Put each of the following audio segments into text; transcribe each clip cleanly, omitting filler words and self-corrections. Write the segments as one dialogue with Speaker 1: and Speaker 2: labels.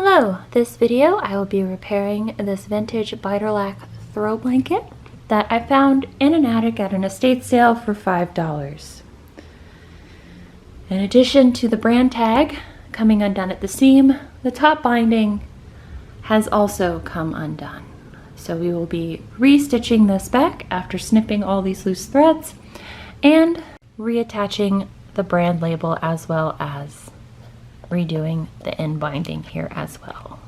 Speaker 1: Hello! This video I will be repairing this vintage Biederlack throw blanket that I found in an attic at an estate sale for $5. In addition to the brand tag coming undone at the seam, the top binding has also come undone. So we will be restitching this back after snipping all these loose threads and reattaching the brand label as well as redoing the end binding here as well.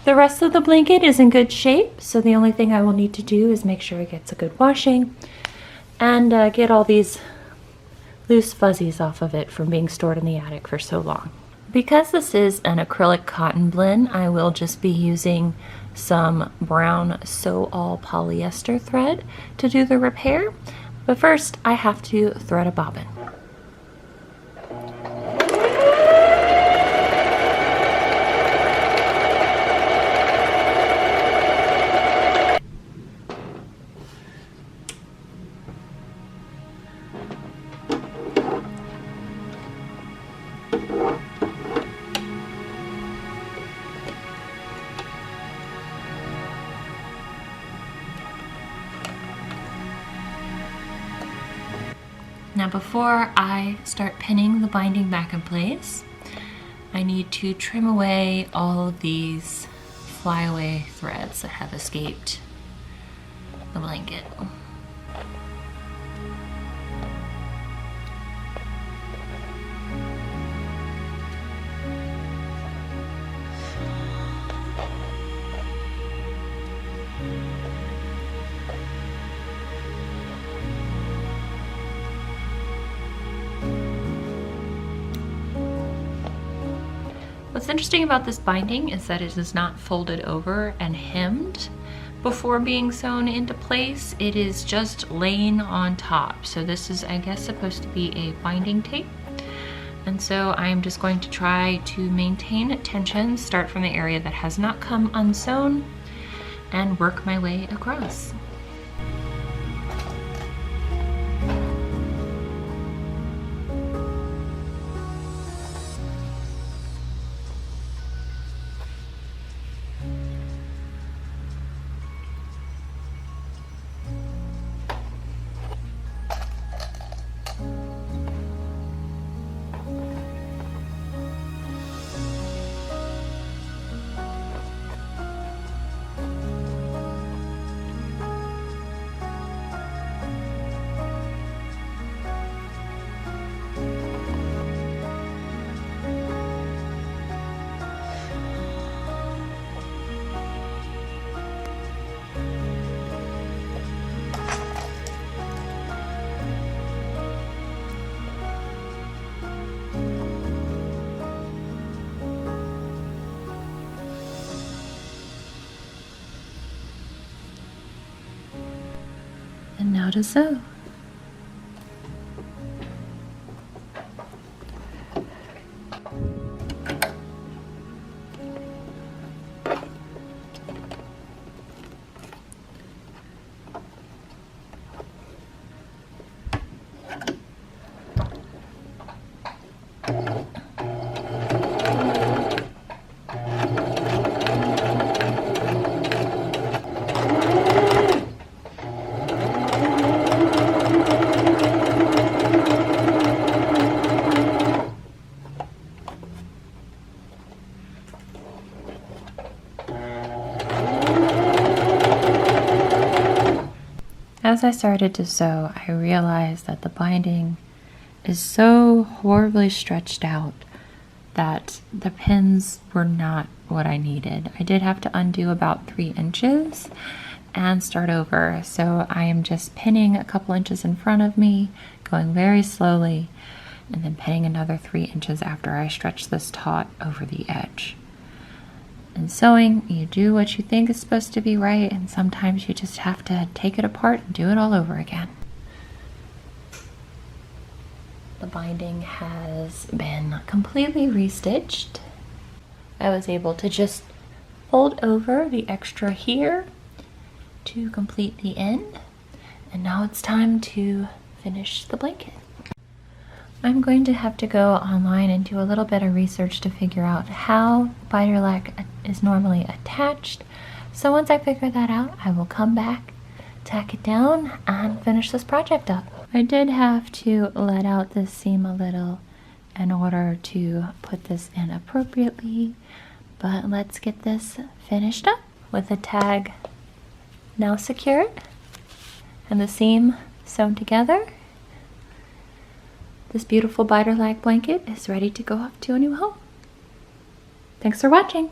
Speaker 1: The rest of the blanket is in good shape, so the only thing I will need to do is make sure it gets a good washing and get all these loose fuzzies off of it from being stored in the attic for so long. Because this is an acrylic cotton blend, I will just be using some brown sew all polyester thread to do the repair, but first I have to thread a bobbin. Now before I start pinning the binding back in place, I need to trim away all of these flyaway threads that have escaped the blanket. What's interesting about this binding is that it is not folded over and hemmed before being sewn into place. It is just laying on top. So this is, I guess, supposed to be a binding tape. And so I'm just going to try to maintain tension, start from the area that has not come unsewn, and work my way across. And now to sew. As I started to sew, I realized that the binding is so horribly stretched out that the pins were not what I needed. I did have to undo about 3 inches and start over. So I am just pinning a couple inches in front of me, going very slowly, and then pinning another 3 inches after I stretch this taut over the edge. In sewing, you do what you think is supposed to be right, and sometimes you just have to take it apart and do it all over again. The binding has been completely restitched. I was able to just fold over the extra here to complete the end, and now it's time to finish the blanket. I'm going to have to go online and do a little bit of research to figure out how Biederlack is normally attached. So once I figure that out, I will come back, tack it down, and finish this project up. I did have to let out this seam a little in order to put this in appropriately, but let's get this finished up. With the tag now secured and the seam sewn together, this beautiful Biederlack blanket is ready to go off to a new home. Thanks for watching.